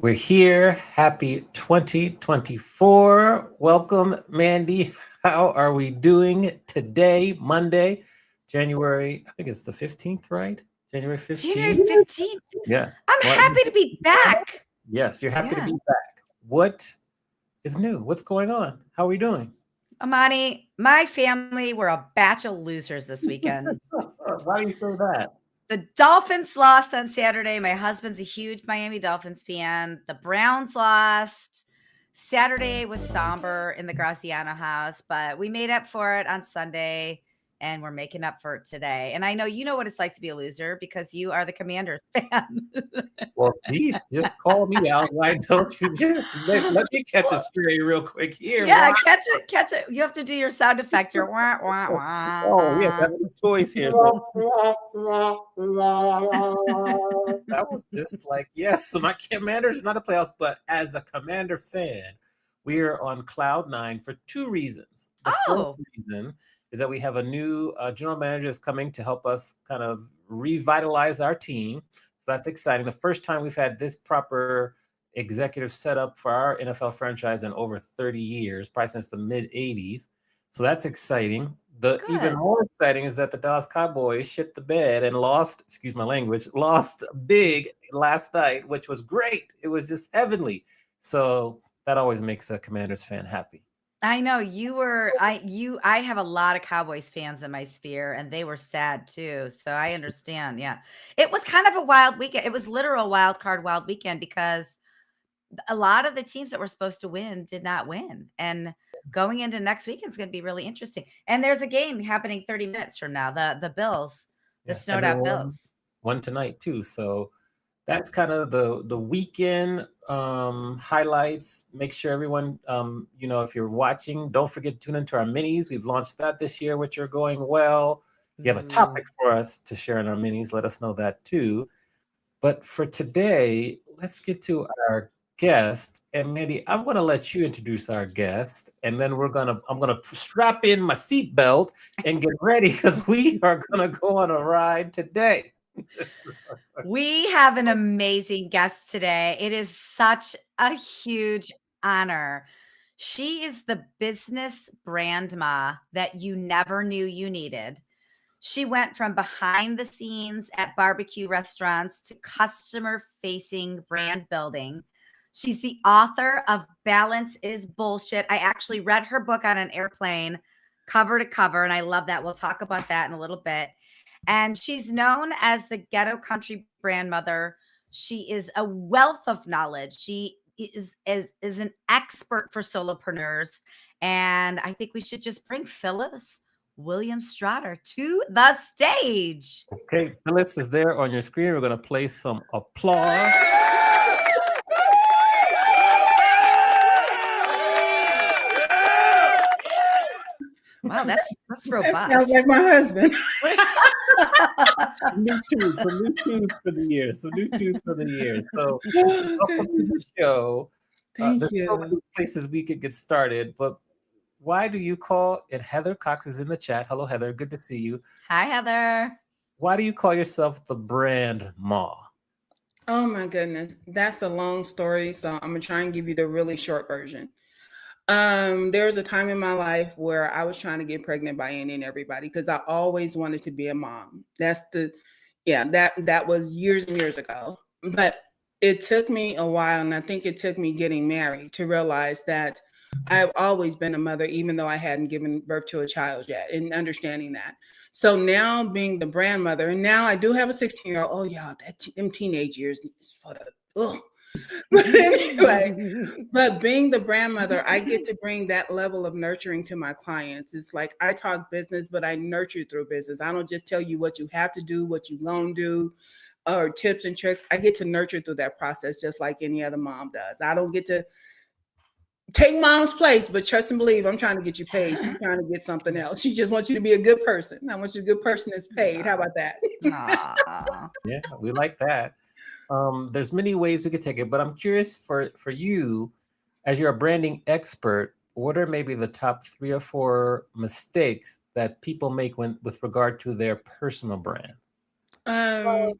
We're here. Happy 2024. Welcome, Mandy. How are we doing today, Monday, January, I think it's the 15th, right? January 15th? January 15th. Yeah. I'm happy to be back. Yes, you're happy to be back. What is new? What's going on? How are we doing? Amani, my family were a batch of losers this weekend. Why do you say that? The Dolphins lost on Saturday. My husband's a huge Miami Dolphins fan. The Browns lost. Saturday was somber in the Graziano house, but we made up for it on Sunday, and we're making up for it today. And I know you know what it's like to be a loser because you are the Commanders fan. Well, geez, just call me out. Why don't you let me catch a stray real quick here? Yeah, catch it. You have to do your sound effect. Your wah, wah, wah. Oh, yeah, that's a choice here. So that was just like, yes, so my Commanders are not a playoffs, but as a Commander fan, we are on cloud nine for two reasons. The first reason is that we have a new general manager that's coming to help us kind of revitalize our team. So that's exciting. The first time we've had this proper executive setup for our NFL franchise in over 30 years, probably since the mid 80s. So that's exciting. Even more exciting is that the Dallas Cowboys shit the bed and lost, excuse my language, lost big last night, which was great. It was just heavenly. So that always makes a Commanders fan happy. I know I have a lot of Cowboys fans in my sphere, and they were sad too. So I understand. Yeah. It was kind of a wild weekend. It was literal wild weekend because a lot of the teams that were supposed to win did not win. And going into next weekend is going to be really interesting. And there's a game happening 30 minutes from now. The Bills, the snowed out Bills. One tonight too. So that's kind of the weekend highlights. Make sure everyone, if you're watching, don't forget to tune into our minis. We've launched that this year, which are going well. If you have a topic for us to share in our minis, let us know that too. But for today, let's get to our guest. And Mandy, I'm going to let you introduce our guest, and then I'm going to strap in my seatbelt and get ready because we are going to go on a ride today. We have an amazing guest today. It is such a huge honor. She is the business Brandma that you never knew you needed. She went from behind the scenes at barbecue restaurants to customer-facing brand building. She's the author of Balance is Bullshit. I actually read her book on an airplane cover to cover, and I love that. We'll talk about that in a little bit. And she's known as the ghetto country grandmother. She is a wealth of knowledge. She is an expert for solopreneurs. And I think we should just bring Phyllis Williams-Strawder to the stage. Okay, Phyllis is there on your screen. We're going to play some applause. Wow, that's That robust. sounds like my husband. New tunes, some new tunes for the year. Some new tunes for the year. So welcome to the show. Thank There's so you. many places we could get started, but why do you call it? Heather Cox is in the chat. Hello, Heather. Good to see you. Hi, Heather. Why do you call yourself the brand ma? Oh my goodness, that's a long story. So I'm gonna try and give you the really short version. There was a time in my life where I was trying to get pregnant by any and everybody because I always wanted to be a mom. That was years and years ago. But it took me a while, and I think it took me getting married to realize that I've always been a mother, even though I hadn't given birth to a child yet, and understanding that. So now being the grandmother, and now I do have a 16-year-old. Oh yeah, them teenage years is for the ugh. But anyway, but being the grandmother, I get to bring that level of nurturing to my clients. It's like I talk business, but I nurture through business. I don't just tell you what you have to do, what you gonna do, or tips and tricks. I get to nurture through that process just like any other mom does. I don't get to take mom's place, but trust and believe, I'm trying to get you paid. She's trying to get something else. She just wants you to be a good person. I want you to be a good person that's paid. How about that? Aw. Yeah, we like that. There's many ways we could take it, but I'm curious for you, as you're a branding expert, what are maybe the top 3 or 4 mistakes that people make with regard to their personal brand? Um,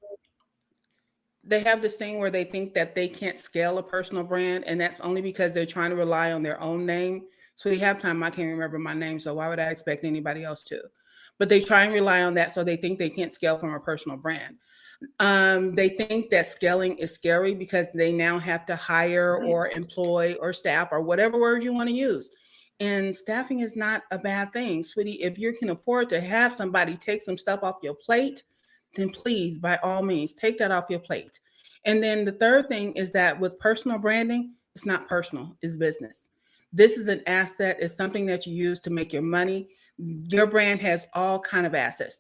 they have this thing where they think that they can't scale a personal brand, and that's only because they're trying to rely on their own name. So we have time, I can't remember my name, so why would I expect anybody else to? But they try and rely on that, so they think they can't scale from a personal brand. They think that scaling is scary because they now have to hire or employ or staff or whatever word you want to use. And staffing is not a bad thing, sweetie. If you can afford to have somebody take some stuff off your plate, then please, by all means, take that off your plate. And then the third thing is that with personal branding, it's not personal, it's business. This is an asset, it's something that you use to make your money. Your brand has all kind of assets.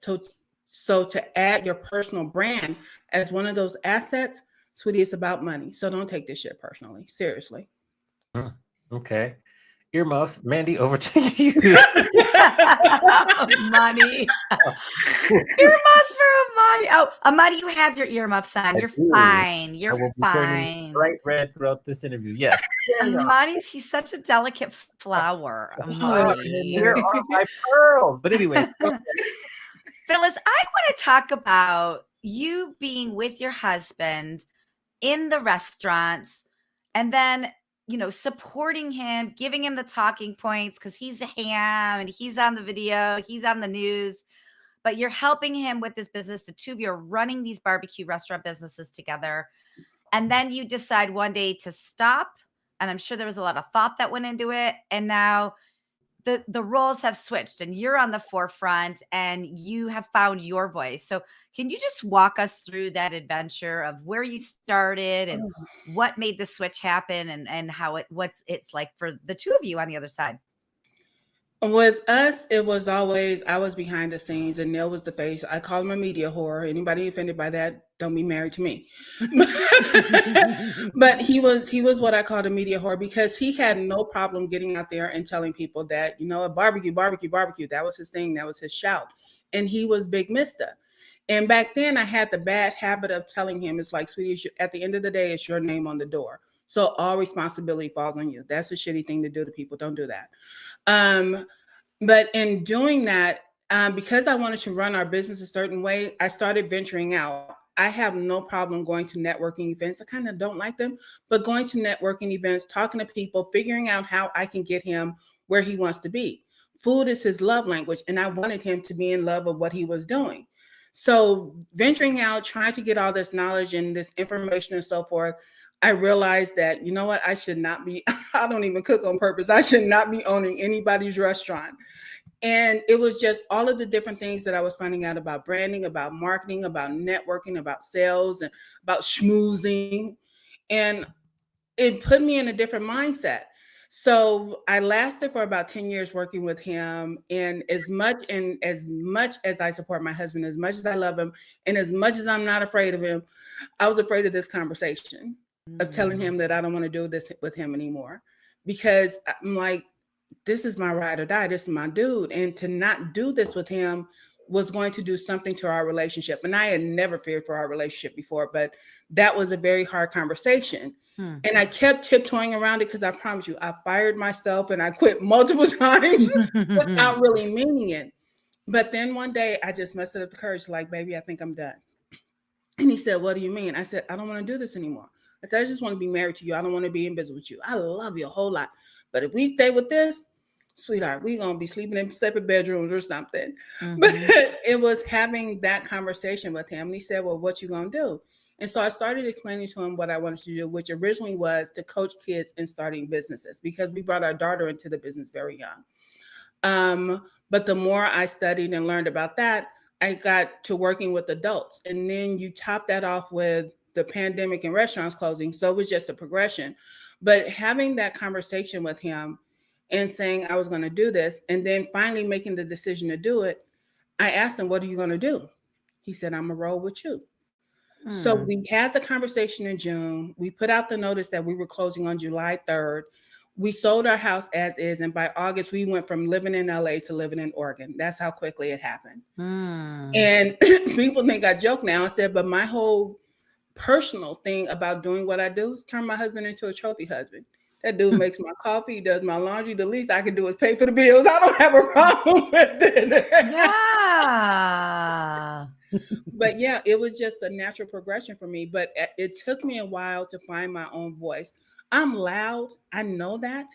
So to add your personal brand as one of those assets, sweetie, it's about money. So don't take this shit personally. Seriously. Okay. Earmuffs. Mandy, over to you. Money. Earmuffs for Amani. Oh, Amani, you have your earmuffs on. You're fine. I You're will be turning fine. bright red throughout this interview. Yes. Amani's, he's such a delicate flower. Amani. Where are my pearls? But anyway, Phyllis, I want to talk about you being with your husband in the restaurants and then, supporting him, giving him the talking points because he's a ham and he's on the video, he's on the news, but you're helping him with this business. The two of you are running these barbecue restaurant businesses together. And then you decide one day to stop. And I'm sure there was a lot of thought that went into it. And now the roles have switched and you're on the forefront and you have found your voice. So can you just walk us through that adventure of where you started and what made the switch happen and how what's it's like for the two of you on the other side? With us, it was always I was behind the scenes and Neil was the face. I call him a media whore. Anybody offended by that, don't be married to me. But he was what I called a media whore because he had no problem getting out there and telling people that, a barbecue, barbecue, barbecue. That was his thing. That was his shout. And he was Big Mister. And back then I had the bad habit of telling him, it's like, sweetie, at the end of the day, it's your name on the door. So all responsibility falls on you. That's a shitty thing to do to people. Don't do that. But in doing that, because I wanted to run our business a certain way, I started venturing out. I have no problem going to networking events. I kind of don't like them, but going to networking events, talking to people, figuring out how I can get him where he wants to be. Food is his love language, and I wanted him to be in love with what he was doing. So venturing out, trying to get all this knowledge and this information and so forth, I realized that, you know what, I should not be, I don't even cook on purpose. I should not be owning anybody's restaurant. And it was just all of the different things that I was finding out about branding, about marketing, about networking, about sales, and about schmoozing. And it put me in a different mindset. So I lasted for about 10 years working with him. And as much as I support my husband, as much as I love him, and as much as I'm not afraid of him, I was afraid of this conversation of telling him that I don't want to do this with him anymore. Because I'm like, this is my ride or die. This is my dude. And to not do this with him was going to do something to our relationship. And I had never feared for our relationship before, but that was a very hard conversation. And I kept tiptoeing around it because I promise you, I fired myself and I quit multiple times without really meaning it. But then one day I just mustered up the courage, like, baby, I think I'm done. And he said, what do you mean? I said, I don't want to do this anymore. I said, I just want to be married to you. I don't want to be in business with you. I love you a whole lot. But if we stay with this, sweetheart, we're going to be sleeping in separate bedrooms or something. But it was having that conversation with him. And he said, well, what you going to do? And so I started explaining to him what I wanted to do, which originally was to coach kids in starting businesses, because we brought our daughter into the business very young. But the more I studied and learned about that, I got to working with adults. And then you top that off with the pandemic and restaurants closing. So it was just a progression. But having that conversation with him and saying I was going to do this, and then finally making the decision to do it, I asked him, what are you going to do? He said, I'm going to roll with you. So we had the conversation in June. We put out the notice that we were closing on July 3rd. We sold our house as is. And by August, we went from living in LA to living in Oregon. That's how quickly it happened. And people think I joke now. I said, but my whole personal thing about doing what I do is turn my husband into a trophy husband. That dude makes my coffee, he does my laundry. The least I can do is pay for the bills. I don't have a problem with it. Yeah. But yeah, it was just a natural progression for me. But it took me a while to find my own voice. I'm loud, I know that,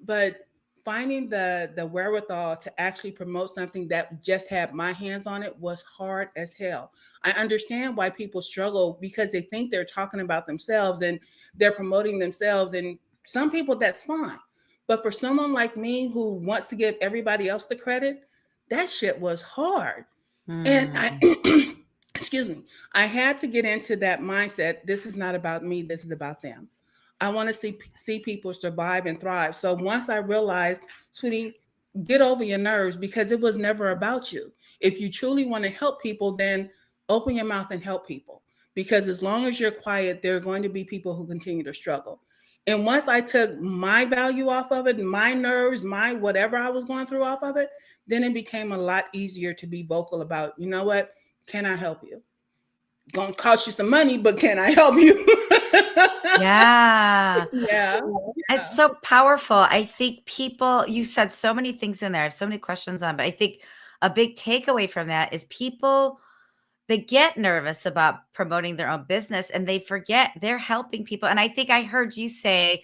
but finding the wherewithal to actually promote something that just had my hands on it was hard as hell. I understand why people struggle, because they think they're talking about themselves and they're promoting themselves. And some people, that's fine. But for someone like me who wants to give everybody else the credit, that shit was hard. And I, excuse me, I had to get into that mindset. This is not about me. This is about them. I want to see people survive and thrive. So once I realized, sweetie, get over your nerves, because it was never about you. If you truly want to help people, then open your mouth and help people. Because as long as you're quiet, there are going to be people who continue to struggle. And once I took my value off of it, my nerves, my whatever I was going through off of it, then it became a lot easier to be vocal about, you know what, can I help you? Gonna cost you some money, but can I help you? Yeah. Yeah. It's so powerful. I think people, you said so many things in there. I have so many questions on, but I think a big takeaway from that is people, they get nervous about promoting their own business and they forget they're helping people. And I think I heard you say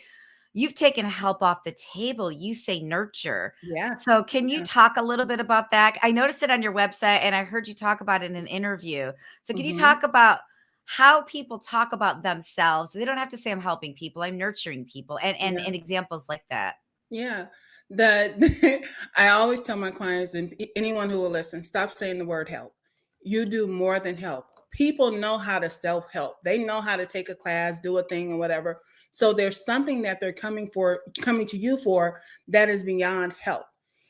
you've taken help off the table. You say nurture. Yes. So can you talk a little bit about that? I noticed it on your website and I heard you talk about it in an interview. So can you talk about how people talk about themselves? They don't have to say I'm helping people, I'm nurturing people, and examples like that. Yeah. That I always tell my clients and anyone who will listen, stop saying the word help. You do more than help. People know how to self-help. They know how to take a class, do a thing or whatever. So there's something that they're coming to you for that is beyond help.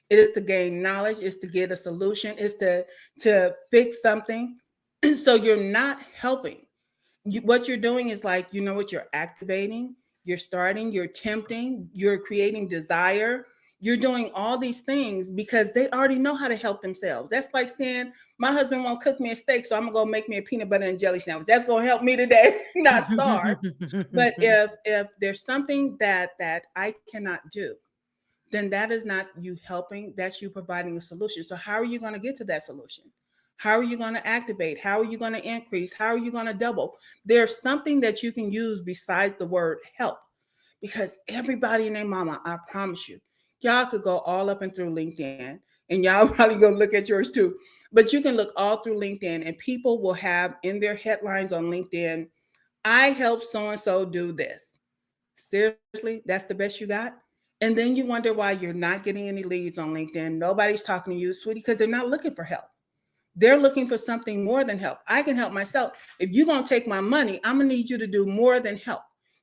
It is to gain knowledge, it's to get a solution, it's to fix something. And so you're not helping. What you're doing is like, you know what, you're activating, you're starting, you're tempting, you're creating desire. You're doing all these things because they already know how to help themselves. That's like saying, my husband won't cook me a steak, so I'm gonna go make me a peanut butter and jelly sandwich. That's gonna help me today, not starve. But if there's something that I cannot do, then that is not you helping, that's you providing a solution. So how are you going to get to that solution? How are you going to activate? How are you going to increase? How are you going to double? There's something that you can use besides the word help, because everybody and their mama, I promise you, y'all could go all up and through LinkedIn, and y'all probably go look at yours too. But you can look all through LinkedIn and people will have in their headlines on LinkedIn, I helped so-and-so do this. Seriously, that's the best you got? And then you wonder why you're not getting any leads on LinkedIn. Nobody's talking to you, sweetie, because they're not looking for help. They're looking for something more than help. I can help myself. If you're going to take my money, I'm going to need you to do more than help.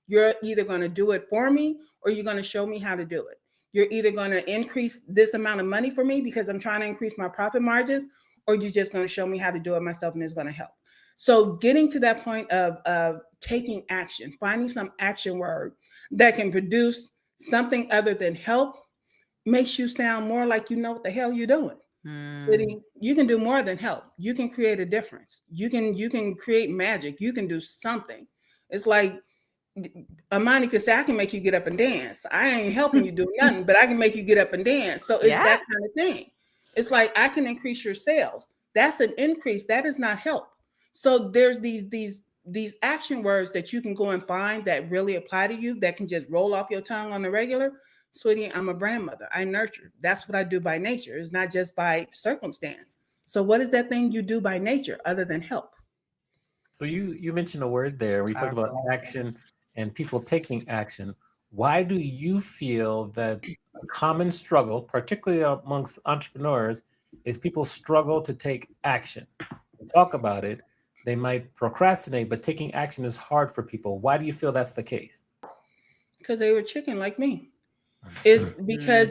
You're either going to do it for me or you're going to show me how to do it. You're either going to increase this amount of money for me because I'm trying to increase my profit margins, or you're just going to show me how to do it myself and it's going to help. So getting to that point of taking action, finding some action word that can produce something other than help makes you sound more like you know what the hell you're doing. Mm. You can do more than help. You can create a difference. You can create magic. You can do something. It's like Amani could say, I can make you get up and dance. I ain't helping you do nothing, but I can make you get up and dance. So it's that kind of thing. It's like I can increase your sales. That's an increase. That is not help. So there's these action words that you can go and find that really apply to you that can just roll off your tongue on the regular. Sweetie, I'm a grandmother. I nurture. That's what I do by nature. It's not just by circumstance. So what is that thing you do by nature other than help? So you mentioned a word there. We talked about action and people taking action. Why do you feel that a common struggle, particularly amongst entrepreneurs, is people struggle to take action? They talk about it, they might procrastinate, but taking action is hard for people. Why do you feel that's the case? Because they were chicken like me. It's because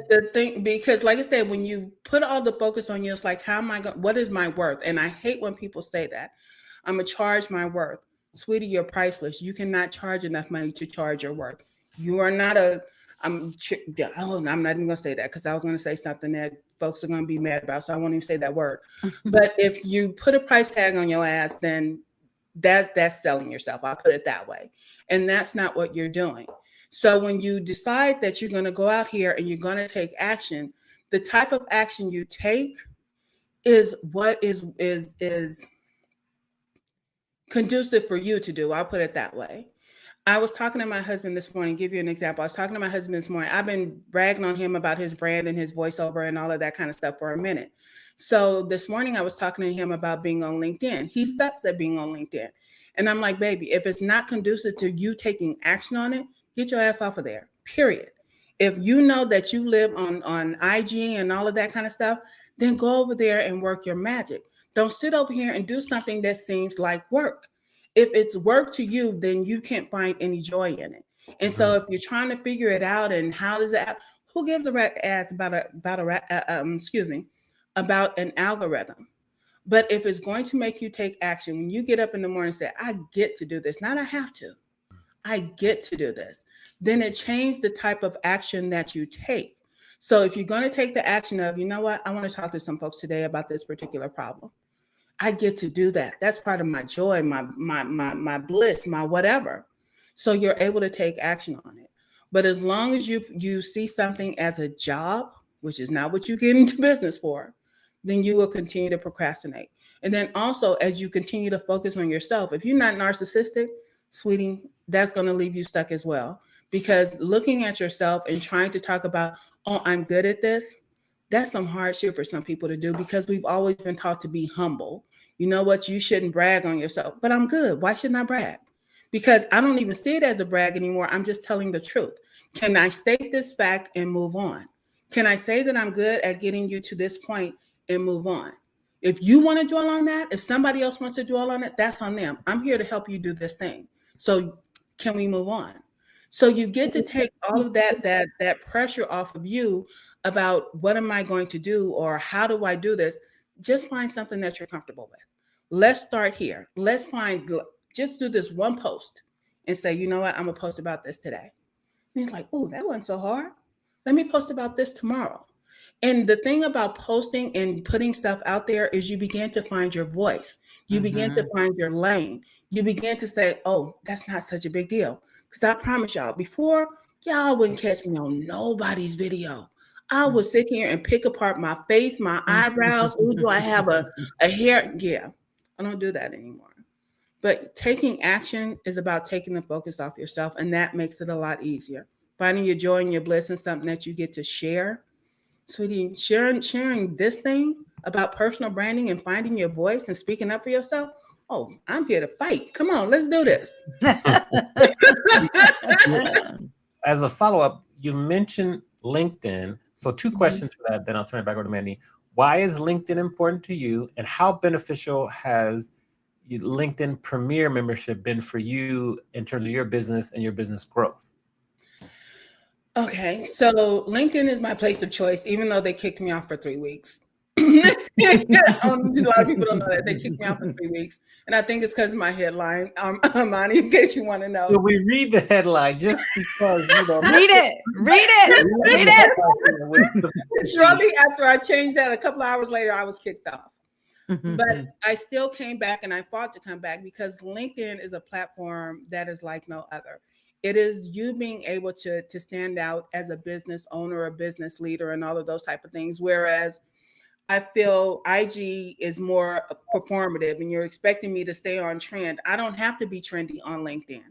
like I said, when you put all the focus on you, it's like, how am I going, what is my worth? And I hate when people say that. I'm gonna charge my worth. Sweetie, you're priceless. You cannot charge enough money to charge your worth. You are not I'm not even gonna say that because I was gonna say something that folks are gonna be mad about. So I won't even say that word. But if you put a price tag on your ass, then that's selling yourself. I'll put it that way. And that's not what you're doing. So when you decide that you're going to go out here and you're going to take action, the type of action you take is what is conducive for you to do. I'll put it that way. I was talking to my husband this morning, give you an example. I was talking to my husband this morning. I've been bragging on him about his brand and his voiceover and all of that kind of stuff for a minute. So this morning I was talking to him about being on LinkedIn. He sucks at being on LinkedIn. And I'm like, baby, if it's not conducive to you taking action on it, get your ass off of there, period. If you know that you live on IG and all of that kind of stuff, then go over there and work your magic. Don't sit over here and do something that seems like work. If it's work to you, then you can't find any joy in it. And so if you're trying to figure it out and how does it, who gives a rat ass about an algorithm? But if it's going to make you take action, when you get up in the morning and say, I get to do this, not I have to, I get to do this, then it changes the type of action that you take. So if you're going to take the action of, you know what, I want to talk to some folks today about this particular problem. I get to do that. That's part of my joy, my bliss, my whatever. So you're able to take action on it. But as long as you see something as a job, which is not what you get into business for, then you will continue to procrastinate. And then also, as you continue to focus on yourself, if you're not narcissistic, sweetie, that's going to leave you stuck as well. Because looking at yourself and trying to talk about, oh, I'm good at this, that's some hardship for some people to do because we've always been taught to be humble. You know what? You shouldn't brag on yourself, but I'm good. Why shouldn't I brag? Because I don't even see it as a brag anymore. I'm just telling the truth. Can I state this fact and move on? Can I say that I'm good at getting you to this point and move on? If you want to dwell on that, if somebody else wants to dwell on it, that's on them. I'm here to help you do this thing. So can we move on? So you get to take all of that pressure off of you about what am I going to do or how do I do this? Just find something that you're comfortable with. Let's start here. Just do this one post and say, you know what, I'm gonna post about this today. And he's like, oh, that wasn't so hard. Let me post about this tomorrow. And the thing about posting and putting stuff out there is you begin to find your voice. You begin to find your lane. You begin to say, oh, that's not such a big deal. Because I promise y'all, before, y'all wouldn't catch me on nobody's video. I would sit here and pick apart my face, my eyebrows. Ooh, do I have a hair? Yeah, I don't do that anymore. But taking action is about taking the focus off yourself, and that makes it a lot easier. Finding your joy and your bliss in something that you get to share. Sweetie, sharing this thing about personal branding and finding your voice and speaking up for yourself. Oh, I'm here to fight. Come on, let's do this. As a follow-up, you mentioned LinkedIn. So two questions for that, then I'll turn it back over to Mandy. Why is LinkedIn important to you, and how beneficial has LinkedIn Premier membership been for you in terms of your business and your business growth? Okay, so LinkedIn is my place of choice, even though they kicked me off for 3 weeks. A lot of people don't know that. They kicked me out for 3 weeks. And I think it's because of my headline, Amani, in case you want to know. So we read the headline just because, read it. Shortly after I changed that, a couple of hours later, I was kicked off. But I still came back, and I fought to come back because LinkedIn is a platform that is like no other. It is you being able to stand out as a business owner, a business leader, and all of those type of things. Whereas I feel IG is more performative, and you're expecting me to stay on trend. I don't have to be trendy on LinkedIn.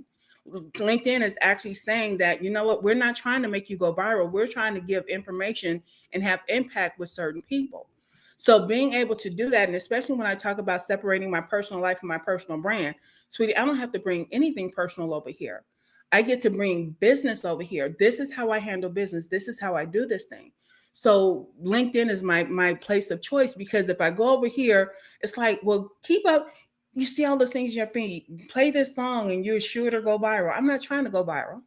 LinkedIn is actually saying that, you know what, we're not trying to make you go viral. We're trying to give information and have impact with certain people. So being able to do that, and especially when I talk about separating my personal life from my personal brand, sweetie, I don't have to bring anything personal over here. I get to bring business over here. This is how I handle business. This is how I do this thing. So LinkedIn is my place of choice, because if I go over here, it's like, well, keep up. You see all those things in your feed. Play this song and you're sure to go viral. I'm not trying to go viral.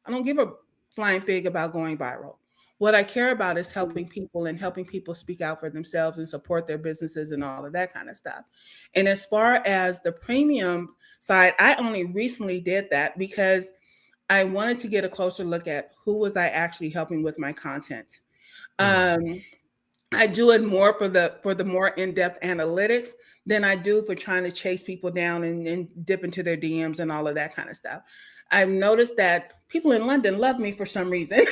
I don't give a flying fig about going viral. What I care about is helping people and helping people speak out for themselves and support their businesses and all of that kind of stuff. And as far as the premium side, I only recently did that because I wanted to get a closer look at who was I actually helping with my content. I do it more for the more in-depth analytics than I do for trying to chase people down and dip into their DMs and all of that kind of stuff. I've noticed that people in London love me for some reason,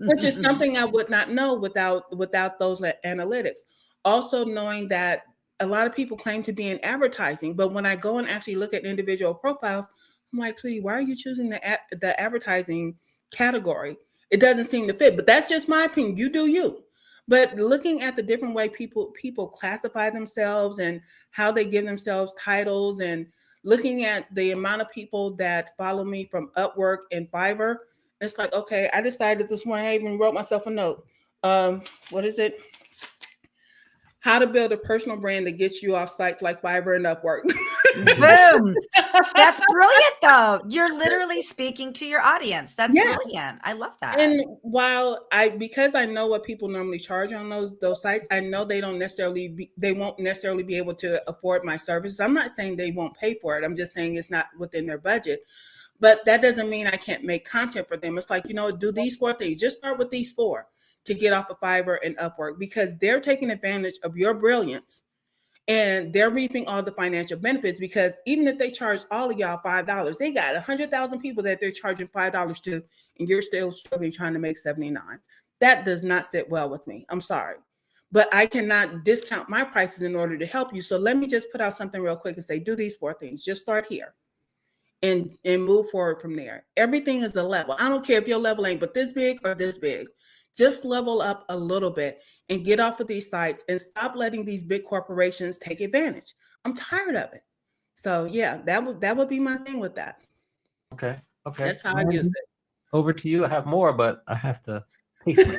which is something I would not know without those analytics. Also knowing that a lot of people claim to be in advertising, but when I go and actually look at individual profiles, I'm like, sweetie, why are you choosing the advertising category? It doesn't seem to fit, but that's just my opinion. You do you. But looking at the different way people classify themselves and how they give themselves titles, and looking at the amount of people that follow me from Upwork and Fiverr, it's like, okay, I decided this morning, I even wrote myself a note. What is it? How to build a personal brand that gets you off sites like Fiverr and Upwork. Boom. That's brilliant, though. You're literally speaking to your audience. That's brilliant. I love that. And while because I know what people normally charge on those sites, I know they won't necessarily be able to afford my services. I'm not saying they won't pay for it. I'm just saying it's not within their budget. But that doesn't mean I can't make content for them. It's like, do these 4 things. Just start with these 4 to get off of Fiverr and Upwork, because they're taking advantage of your brilliance. And they're reaping all the financial benefits, because even if they charge all of y'all $5, they got 100,000 people that they're charging $5 to, and you're still struggling trying to make 79. That does not sit well with me. I'm sorry. But I cannot discount my prices in order to help you. So let me just put out something real quick and say, do these 4 things. Just start here and move forward from there. Everything is a level. I don't care if your level ain't but this big or this big. Just level up a little bit and get off of these sites and stop letting these big corporations take advantage. I'm tired of it. So yeah, that would be my thing with that. Okay. That's how I use it. Over to you. I have more, but I have to pace myself.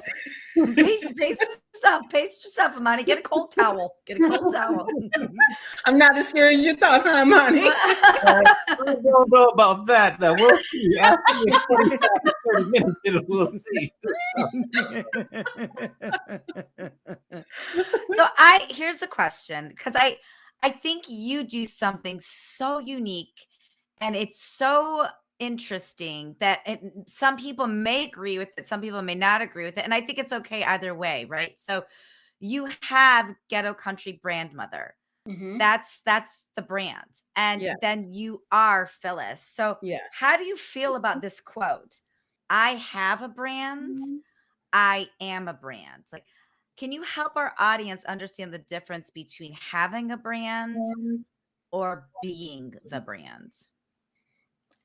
Pace yourself, Amani. Get a cold towel. I'm not as scary as you thought, huh, Amani? I don't know about that. Now we'll see. After 30 minutes, we'll see. So here's a question, because I think you do something so unique, and it's so interesting that some people may agree with it, some people may not agree with it, and I think it's okay either way, right? So you have Ghetto Country Brandmother. Mm-hmm. That's the brand, and then you are Phyllis. So how do you feel about this quote? I have a brand. Mm-hmm. I am a brand. Like, can you help our audience understand the difference between having a brand or being the brand?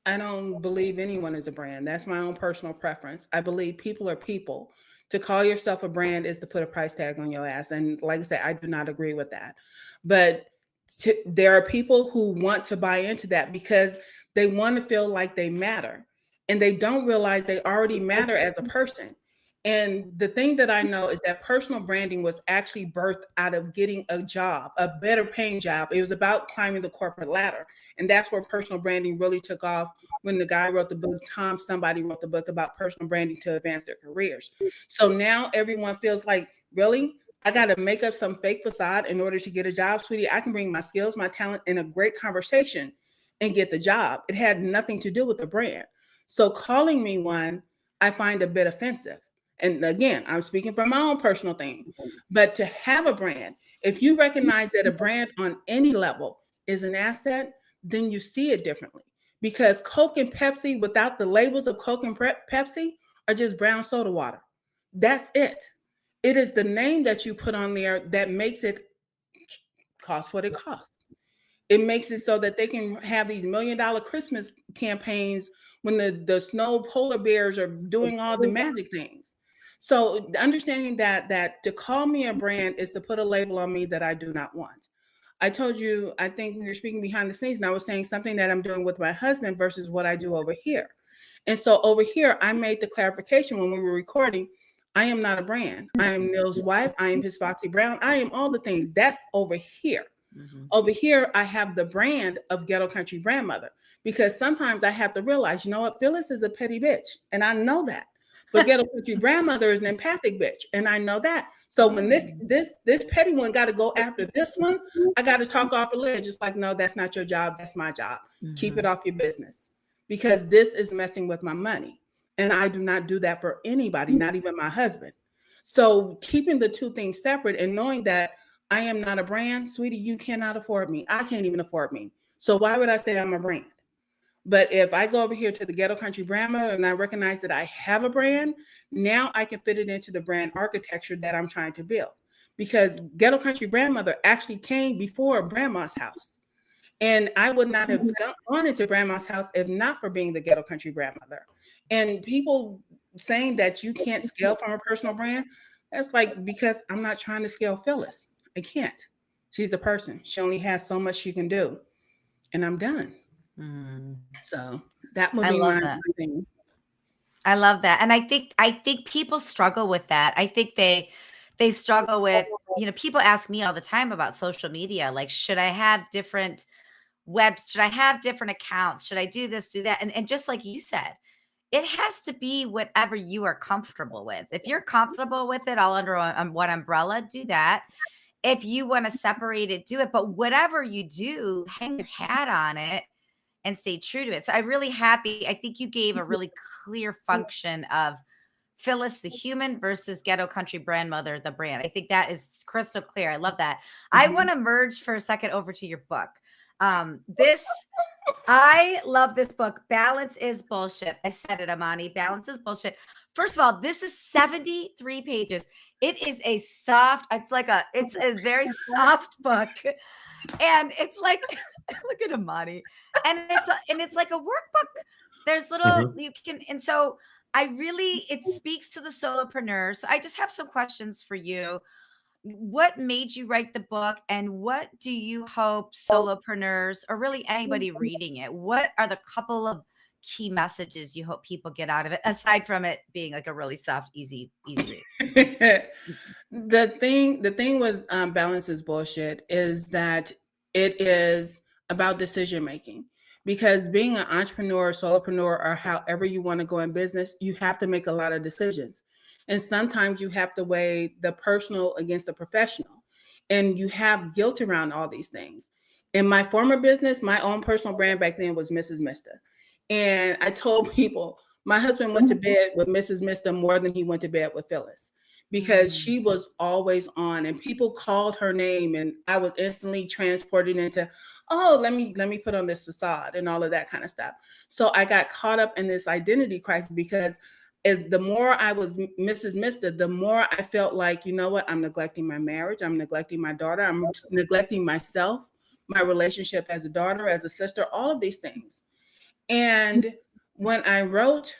I don't believe anyone is a brand. That's my own personal preference. I believe people are people. To call yourself a brand is to put a price tag on your ass. And like I said, I do not agree with that. But there are people who want to buy into that because they want to feel like they matter. And they don't realize they already matter as a person. And the thing that I know is that personal branding was actually birthed out of getting a job, a better paying job. It was about climbing the corporate ladder. And that's where personal branding really took off when the guy wrote the book, somebody wrote the book about personal branding to advance their careers. So now everyone feels like, really? I got to make up some fake facade in order to get a job, sweetie. I can bring my skills, my talent, and a great conversation and get the job. It had nothing to do with the brand. So calling me one, I find a bit offensive. And again, I'm speaking from my own personal thing. But to have a brand, if you recognize that a brand on any level is an asset, then you see it differently. Because Coke and Pepsi, without the labels of Coke and Pepsi, are just brown soda water. That's it. It is the name that you put on there that makes it cost what it costs. It makes it so that they can have these $1 million Christmas campaigns when the snow polar bears are doing all the magic things. So understanding that to call me a brand is to put a label on me that I do not want. I told you, I think we were speaking behind the scenes, and I was saying something that I'm doing with my husband versus what I do over here. And so over here, I made the clarification when we were recording, I am not a brand. I am Neil's wife. I am his Foxy Brown. I am all the things. That's over here. Mm-hmm. Over here, I have the brand of Ghetto Country Grandmother, because sometimes I have to realize, you know what, Phyllis is a petty bitch, and I know that. But Ghetto Country Grandmother is an empathic bitch, and I know that. So when this petty one got to go after this one, I got to talk off the ledge. It's like, no, that's not your job. That's my job. Mm-hmm. Keep it off your business, because this is messing with my money. And I do not do that for anybody, not even my husband. So keeping the two things separate and knowing that I am not a brand, sweetie, you cannot afford me. I can't even afford me. So why would I say I'm a brand? But if I go over here to the Ghetto Country Brandma and I recognize that I have a brand, now I can fit it into the brand architecture that I'm trying to build. Because Ghetto Country Grandmother actually came before Grandma's house. And I would not have gone into Grandma's house if not for being the Ghetto Country Grandmother. And people saying that you can't scale from a personal brand, that's like, because I'm not trying to scale Phyllis. I can't. She's a person. She only has so much she can do. And I'm done. So that would be my thing. I love that. And I think people struggle with that. I think they struggle with, people ask me all the time about social media. Like, should I have different webs? Should I have different accounts? Should I do this, do that? And just like you said, it has to be whatever you are comfortable with. If you're comfortable with it all under one umbrella, do that. If you want to separate it, do it. But whatever you do, hang your hat on it and stay true to it. So I'm really happy. I think you gave a really clear function of Phyllis, the human, versus Ghetto Country Grandmother, the brand. I think that is crystal clear. I love that. I want to merge for a second over to your book. I love this book. Balance is bullshit. I said it, Amani. Balance is bullshit. First of all, this is 73 pages. It is it's a very soft book. And it's like, look at Amani. And it's like a workbook. There's little, you can, and so it speaks to the solopreneur. So I just have some questions for you. What made you write the book, and what do you hope solopreneurs, or really anybody reading it, what are the couple of key messages you hope people get out of it, aside from it being like a really soft, easy read? The thing with Balance is Bullshit is that it is about decision making. Because being an entrepreneur, solopreneur, or however you want to go in business, you have to make a lot of decisions. And sometimes you have to weigh the personal against the professional. And you have guilt around all these things. In my former business, my own personal brand back then was Mrs. Mister. And I told people, my husband went to bed with Mrs. Mister more than he went to bed with Phyllis, because she was always on, and people called her name, and I was instantly transported into, oh, let me put on this facade and all of that kind of stuff. So I got caught up in this identity crisis, because the more I was Mrs. Mister, the more I felt like, you know what, I'm neglecting my marriage, I'm neglecting my daughter, I'm neglecting myself, my relationship as a daughter, as a sister, all of these things. And when I wrote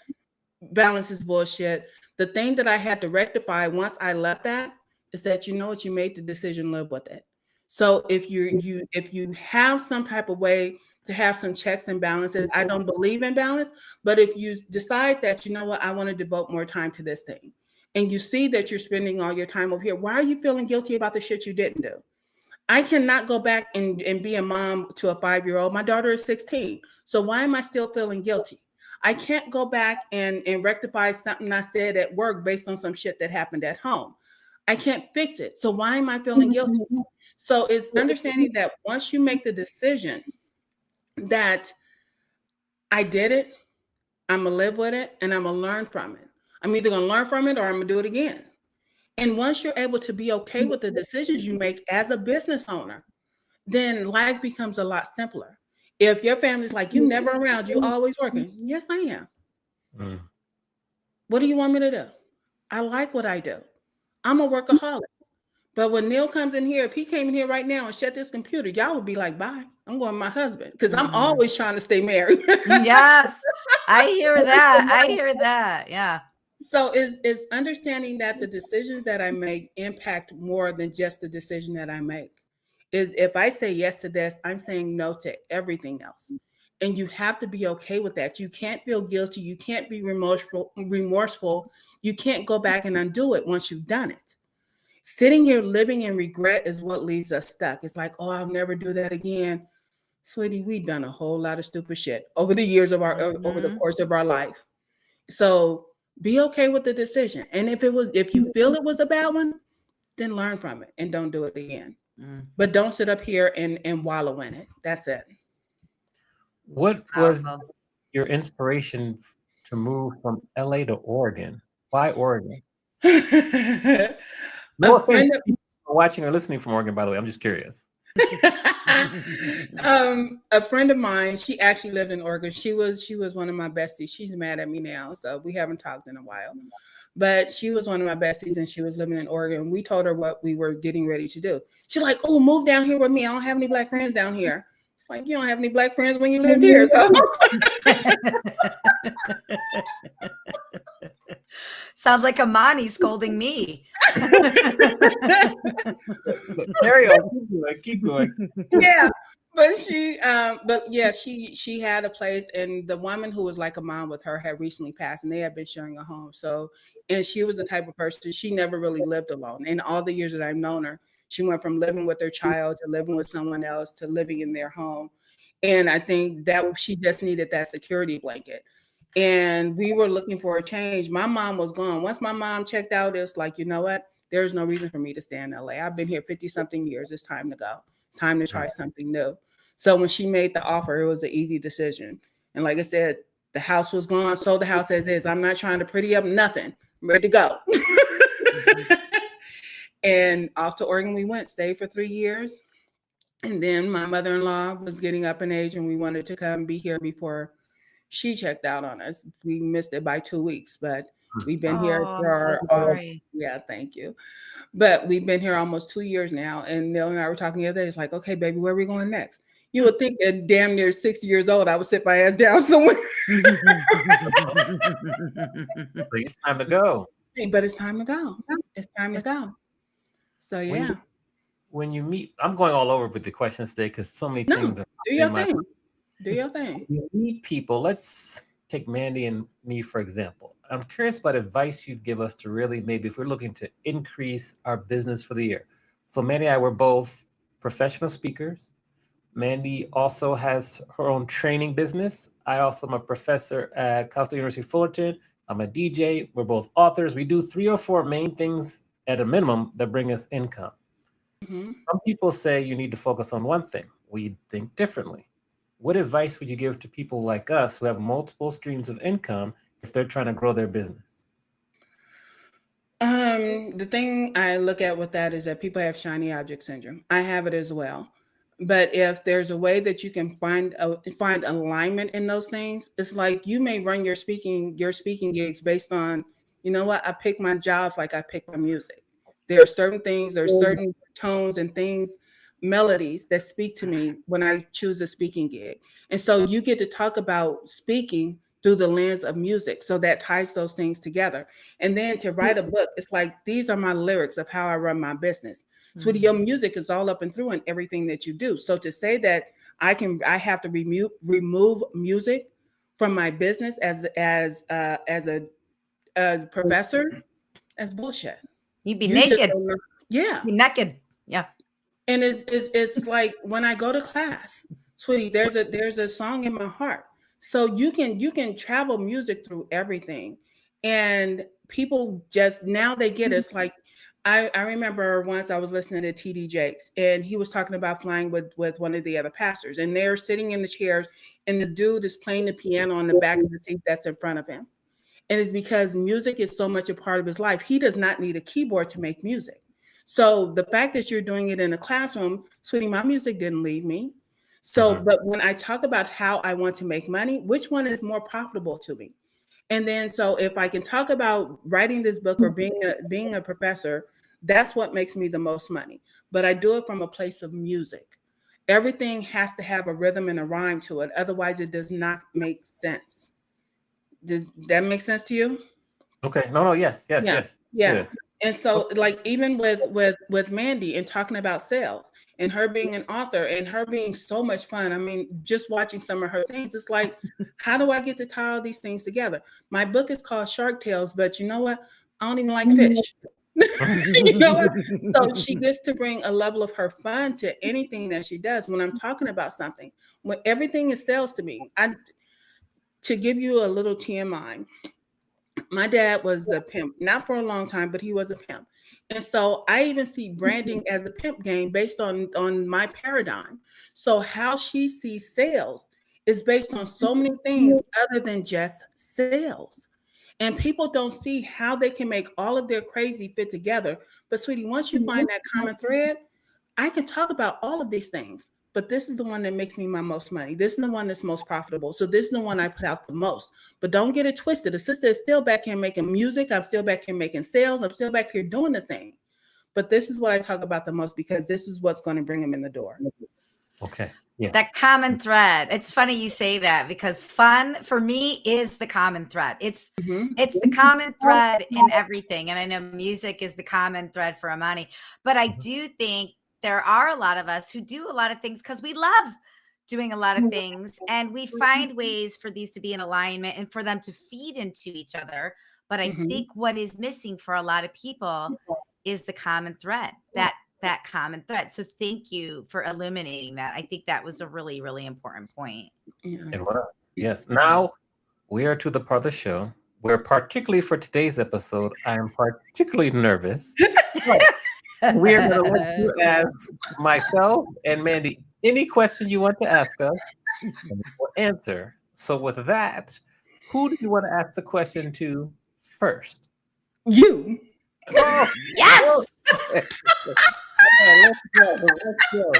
Balance is Bullshit, the thing that I had to rectify once I left that is that, you know what, you made the decision, live with it. So if you have some type of way to have some checks and balances, I don't believe in balance, but if you decide that, you know what, I want to devote more time to this thing, and you see that you're spending all your time over here, why are you feeling guilty about the shit you didn't do? I cannot go back and be a mom to a 5-year-old. My daughter is 16. So why am I still feeling guilty? I can't go back and rectify something I said at work based on some shit that happened at home. I can't fix it. So why am I feeling guilty? So it's understanding that once you make the decision that I did it, I'm going to live with it, and I'm going to learn from it. I'm either going to learn from it or I'm going to do it again. And once you're able to be okay with the decisions you make as a business owner, then life becomes a lot simpler. If your family's like, you never around, you always working. Yes, I am. Mm. What do you want me to do? I like what I do. I'm a workaholic. But when Neil comes in here, if he came in here right now and shut this computer, y'all would be like, bye. I'm going with my husband because I'm always trying to stay married. Yes, I hear that. I hear that. Yeah. So it's understanding that the decisions that I make impact more than just the decision that I make. Is if I say yes to this, I'm saying no to everything else. And you have to be okay with that. You can't feel guilty. You can't be remorseful. You can't go back and undo it once you've done it. Sitting here living in regret is what leaves us stuck. It's like, oh, I'll never do that again. Sweetie, we've done a whole lot of stupid shit over the years of over the course of our life. So be okay with the decision. And if you feel it was a bad one, then learn from it and don't do it again. But don't sit up here and wallow in it. That's it. What was your inspiration to move from LA to Oregon? Why Oregon? No offense to people watching or listening from Oregon, by the way. I'm just curious. A friend of mine, she actually lived in Oregon. She was one of my besties. She's mad at me now, so we haven't talked in a while. But she was one of my besties, and she was living in Oregon. We told her what we were getting ready to do. She's like, "Oh, move down here with me. I don't have any black friends down here." It's like, you don't have any black friends when you lived here, so. Sounds like Amani scolding me. Carry on, keep going. Yeah, but she had a place, and the woman who was like a mom with her had recently passed, and they had been sharing a home. So, and she was the type of person, she never really lived alone. In all the years that I've known her, she went from living with her child to living with someone else to living in their home. And I think that she just needed that security blanket. And we were looking for a change. My mom was gone. Once my mom checked out, it's like, you know what? There's no reason for me to stay in LA. I've been here 50-something years. It's time to go. It's time to try something new. So when she made the offer, it was an easy decision. And like I said, the house was gone. Sold the house as is. I'm not trying to pretty up nothing. I'm ready to go. And off to Oregon we went, stayed for 3 years. And then my mother-in-law was getting up in age, and we wanted to come be here before she checked out on us. We missed it by 2 weeks, but we've been here for yeah, thank you. But we've been here almost 2 years now. And Neil and I were talking the other day. It's like, okay, baby, where are we going next? You would think at damn near 60 years old, I would sit my ass down somewhere. It's time to go. But it's time to go. It's time to go. So yeah. When you meet, I'm going all over with the questions today because so many things are. Do your thing. Do your thing. When you meet people, let's take Mandy and me, for example. I'm curious about advice you'd give us to really, maybe if we're looking to increase our business for the year. So Mandy and I were both professional speakers. Mandy also has her own training business. I also am a professor at Cal State University Fullerton. I'm a DJ. We're both authors. We do 3 or 4 main things at a minimum that bring us income. Mm-hmm. Some people say you need to focus on one thing. We think differently. What advice would you give to people like us who have multiple streams of income if they're trying to grow their business? The thing I look at with that is that people have shiny object syndrome. I have it as well. But if there's a way that you can find alignment in those things, it's like you may run your speaking gigs based on, you know what, I pick my jobs like I pick my music. There are certain things, there's certain tones and things, melodies that speak to me when I choose a speaking gig. And so you get to talk about speaking through the lens of music. So that ties those things together. And then to write a book, it's like, these are my lyrics of how I run my business. Mm-hmm. Sweetie, your music is all up and through in everything that you do. So to say that I have to remove music from my business as a professor, That's bullshit. You'd be You just naked. don't know. Yeah. Be naked. Yeah. And it's like when I go to class, sweetie, there's a song in my heart. So you can travel music through everything. And people just now they get it. It's like I remember once I was listening to TD Jakes and he was talking about flying with one of the other pastors, and they're sitting in the chairs and the dude is playing the piano on the back of the seat that's in front of him. And it's because music is so much a part of his life. He does not need a keyboard to make music. So the fact that you're doing it in a classroom, sweetie, my music didn't leave me. So, but when I talk about how I want to make money, which one is more profitable to me? And then, so if I can talk about writing this book or being a professor, that's what makes me the most money. But I do it from a place of music. Everything has to have a rhythm and a rhyme to it. Otherwise, it does not make sense. Does that make sense to you? Okay. No. Yes. Yeah. And so, like, even with Mandy and talking about sales and her being an author and her being so much fun. I mean, just watching some of her things, it's like, how do I get to tie all these things together? My book is called Shark Tales, but you know what? I don't even like fish. You know what? So she gets to bring a level of her fun to anything that she does. When I'm talking about something, when everything is sales to me, to give you a little TMI. My dad was a pimp, not for a long time, but he was a pimp. And so I even see branding as a pimp game based on my paradigm. So how she sees sales is based on so many things other than just sales. And people don't see how they can make all of their crazy fit together. But sweetie, once you find that common thread, I can talk about all of these things, but this is the one that makes me my most money. This is the one that's most profitable. So this is the one I put out the most. But don't get it twisted. The sister is still back here making music. I'm still back here making sales. I'm still back here doing the thing. But this is what I talk about the most because this is what's going to bring them in the door. Okay. Yeah. That common thread. It's funny you say that because fun for me is the common thread. It's the common thread in everything. And I know music is the common thread for Amani, but I do think there are a lot of us who do a lot of things because we love doing a lot of things and we find ways for these to be in alignment and for them to feed into each other. But I think what is missing for a lot of people is the common thread, that common thread. So thank you for illuminating that. I think that was a really, really important point. It was. Yes. Now we are to the part of the show where, particularly for today's episode, I am particularly nervous. We are going to let you ask myself and Mandy any question you want to ask us, and we'll answer. So with that, who do you want to ask the question to first? You. Oh, yes. Let's go.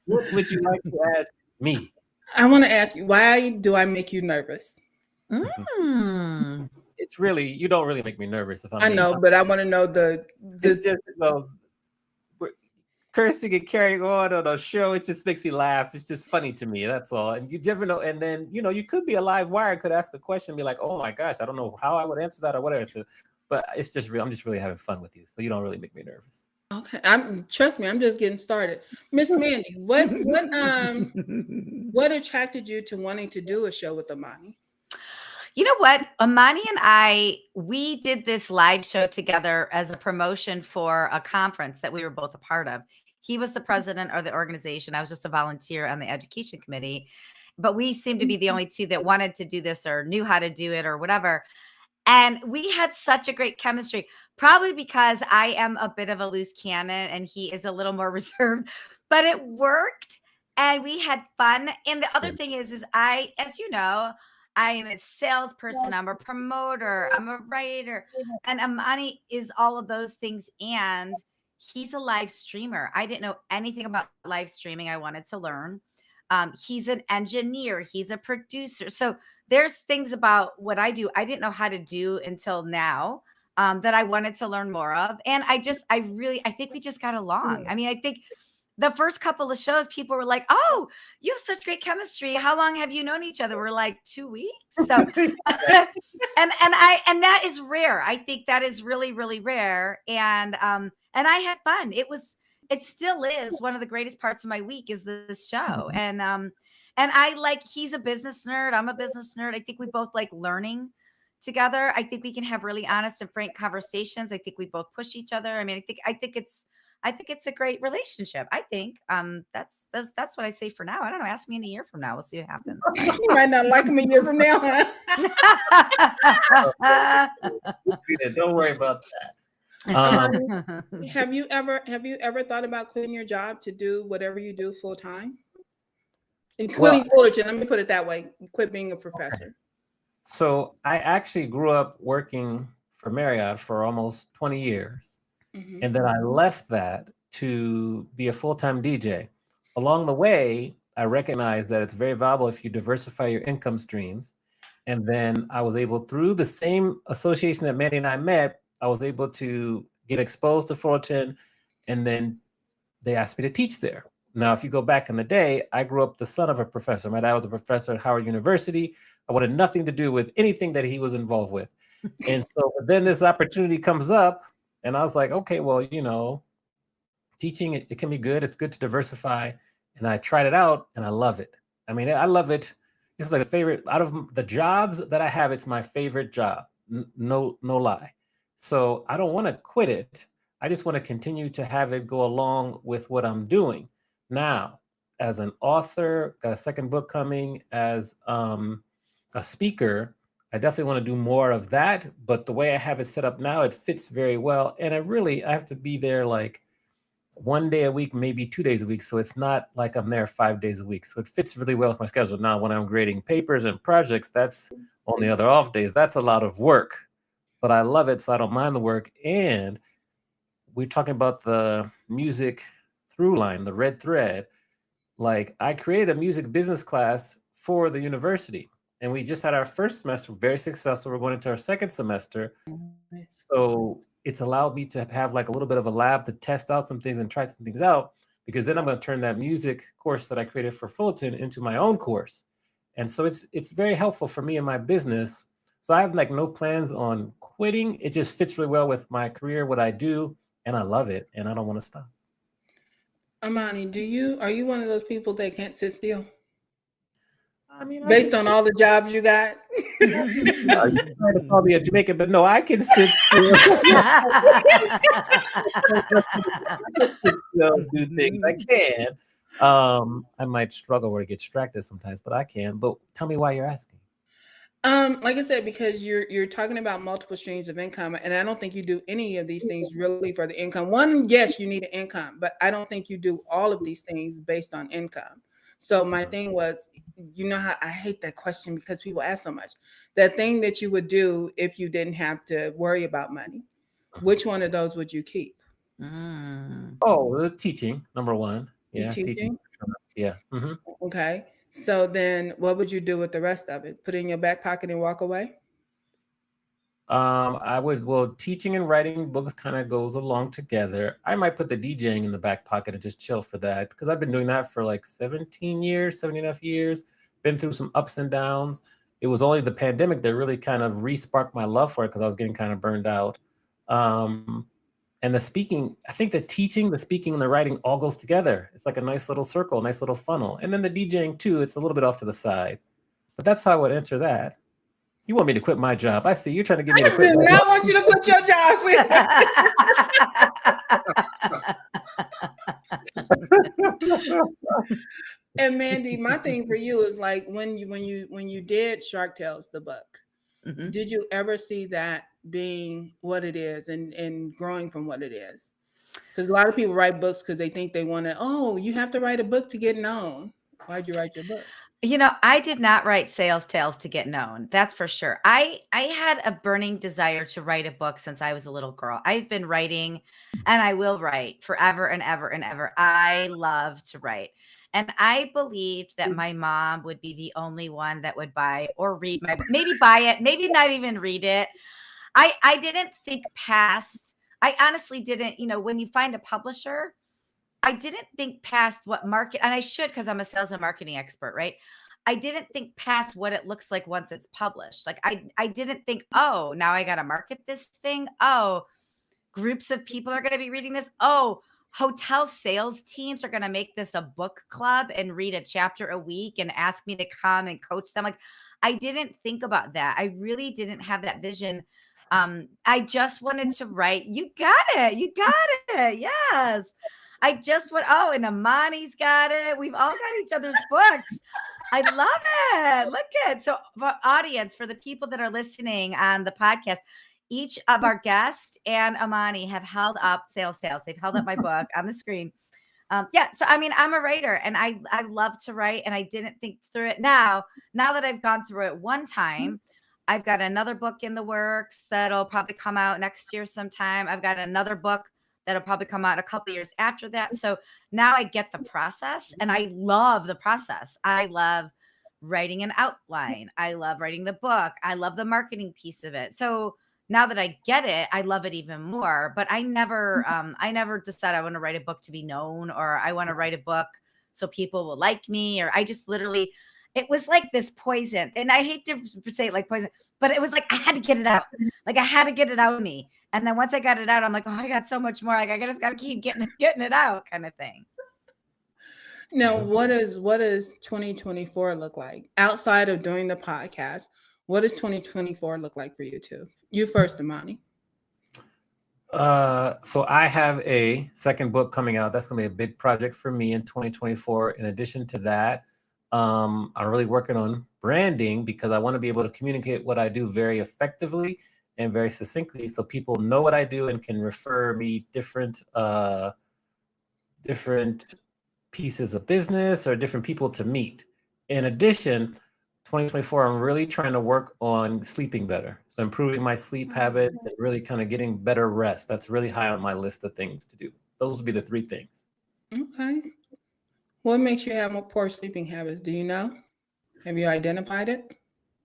What would you like to ask me? I want to ask you, why do I make you nervous? It's really, you don't really make me nervous. If I'm I know, but I want to know it's just, cursing and carrying on a show, it just makes me laugh. It's just funny to me. That's all. And you never know. And then, you could be a live wire, could ask a question and be like, oh my gosh, I don't know how I would answer that or whatever. So, but it's just real. I'm just really having fun with you. So you don't really make me nervous. Okay. Trust me, I'm just getting started. Miss Mandy, what attracted you to wanting to do a show with Amani? You know what? Amani and we did this live show together as a promotion for a conference that we were both a part of. He was the president of the organization. I was just a volunteer on the education committee, but we seemed to be the only two that wanted to do this or knew how to do it or whatever. And we had such a great chemistry, probably because I am a bit of a loose cannon and he is a little more reserved, but it worked and we had fun. And the other thing is as you know, I am a salesperson, I'm a promoter, I'm a writer, and Amani is all of those things. And he's a live streamer. I didn't know anything about live streaming. I wanted to learn. He's an engineer. He's a producer. So there's things about what I do I didn't know how to do until now that I wanted to learn more of. And I think we just got along. I mean, I think the first couple of shows, people were like, oh, you have such great chemistry. How long have you known each other? We're like 2 weeks. So, and that is rare. I think that is really, really rare. And I had fun. It still is one of the greatest parts of my week is this show. And I he's a business nerd. I'm a business nerd. I think we both like learning together. I think we can have really honest and frank conversations. I think we both push each other. I mean, I think it's a great relationship. I think that's what I say for now. I don't know. Ask me in a year from now. We'll see what happens. You might not like me a year from now, huh? Don't worry about that. Have you ever thought about quitting your job to do whatever you do full time? And quitting Fullerton, let me put it that way. Quit being a professor. Okay. So I actually grew up working for Marriott for almost 20 years. Mm-hmm. And then I left that to be a full-time DJ. Along the way, I recognized that it's very valuable if you diversify your income streams. And then I was able, through the same association that Mandy and I met, I was able to get exposed to Fullerton, and then they asked me to teach there. Now, if you go back in the day, I grew up the son of a professor. My dad was a professor at Howard University. I wanted nothing to do with anything that he was involved with. And so then this opportunity comes up, and I was like, okay, well, you know, teaching, it can be good. It's good to diversify. And I tried it out, and I love it. I mean, I love it. It's like a favorite, out of the jobs that I have, it's my favorite job. No lie. So I don't want to quit it. I just want to continue to have it go along with what I'm doing. Now, as an author, got a second book coming, as a speaker, I definitely want to do more of that. But the way I have it set up now, it fits very well. And I have to be there like 1 day a week, maybe 2 days a week. So it's not like I'm there 5 days a week. So it fits really well with my schedule. Now, when I'm grading papers and projects, that's on the other off days. That's a lot of work, but I love it. So I don't mind the work. And we're talking about the music through line, the red thread. Like, I created a music business class for the university, and we just had our first semester, very successful. We're going into our second semester. So it's allowed me to have like a little bit of a lab to test out some things and try some things out, because then I'm going to turn that music course that I created for Fullerton into my own course. And so it's very helpful for me in my business. So I have like no plans on quitting. It just fits really well with my career, what I do, and I love it, and I don't want to stop. Amani, are you one of those people that can't sit still? I mean, based on all the jobs you got? No, you trying to call me a Jamaican, but no, I can sit still. Do things. I can. I might struggle or get distracted sometimes, but I can. But tell me why you're asking. Like I said, because you're talking about multiple streams of income, and I don't think you do any of these things really for the income. One, yes, you need an income, but I don't think you do all of these things based on income. So my thing was, you know how I hate that question because people ask so much. That thing that you would do if you didn't have to worry about money, which one of those would you keep? Oh, teaching, number one. Yeah, teaching. Yeah. Mm-hmm. Okay. So then what would you do with the rest of it? Put it in your back pocket and walk away? Teaching and writing books kind of goes along together. I might put the DJing in the back pocket and just chill for that, because I've been doing that for like 17 and a half years, been through some ups and downs. It was only the pandemic that really kind of re-sparked my love for it, because I was getting kind of burned out. And the speaking, I think the teaching, the speaking, and the writing all goes together. It's like a nice little circle, a nice little funnel. And then the DJing too, it's a little bit off to the side. But that's how I would answer that. You want me to quit my job? I see you're trying to get me to quit my job. I want you to quit your job. And Mandy, my thing for you is like when you did Shark Tales, the book, did you ever see that being what it is and growing from what it is? Because a lot of people write books because they think they want to, you have to write a book to get known. Why'd you write your book? You know, I did not write sales tales to get known. That's for sure. I had a burning desire to write a book since I was a little girl. I've been writing, and I will write forever and ever and ever. I love to write. And I believed that my mom would be the only one that would buy or read my book. Maybe buy it, maybe not even read it. I didn't think past, I honestly didn't, when you find a publisher, I didn't think past what market, and I should, because I'm a sales and marketing expert, right? I didn't think past what it looks like once it's published. Like I didn't think, now I got to market this thing. Groups of people are going to be reading this. Hotel sales teams are going to make this a book club and read a chapter a week and ask me to come and coach them. Like, I didn't think about that. I really didn't have that vision. I just wanted to write. You got it. You got it. Yes. I just went, oh, and Amani's got it. We've all got each other's books. I love it. Look at so for audience, for the people that are listening on the podcast, each of our guests and Amani have held up Sales Tales. They've held up my book on the screen. Yeah, so I mean, I'm a writer and I love to write, and I didn't think through it. Now that I've gone through it one time, I've got another book in the works that'll probably come out next year sometime. I've got another book that'll probably come out a couple years after that. So now I get the process, and I love the process. I love writing an outline. I love writing the book. I love the marketing piece of it. So now that I get it, I love it even more. But I never decided I want to write a book to be known, or I want to write a book so people will like me, or I just literally, it was like this poison. And I hate to say it like poison, but it was like I had to get it out. Like I had to get it out of me. And then once I got it out, I'm like, oh, I got so much more. Like I just got to keep getting it out, kind of thing. Now, what does 2024 look like outside of doing the podcast? What does 2024 look like for you two? You first, Amani. So I have a second book coming out. That's going to be a big project for me in 2024. In addition to that, I'm really working on branding because I want to be able to communicate what I do very effectively and very succinctly, so people know what I do and can refer me different pieces of business or different people to meet. In addition, 2024, I'm really trying to work on sleeping better. So improving my sleep habits and really kind of getting better rest. That's really high on my list of things to do. Those would be the 3 things. Okay. What makes you have more poor sleeping habits? Do you know? Have you identified it?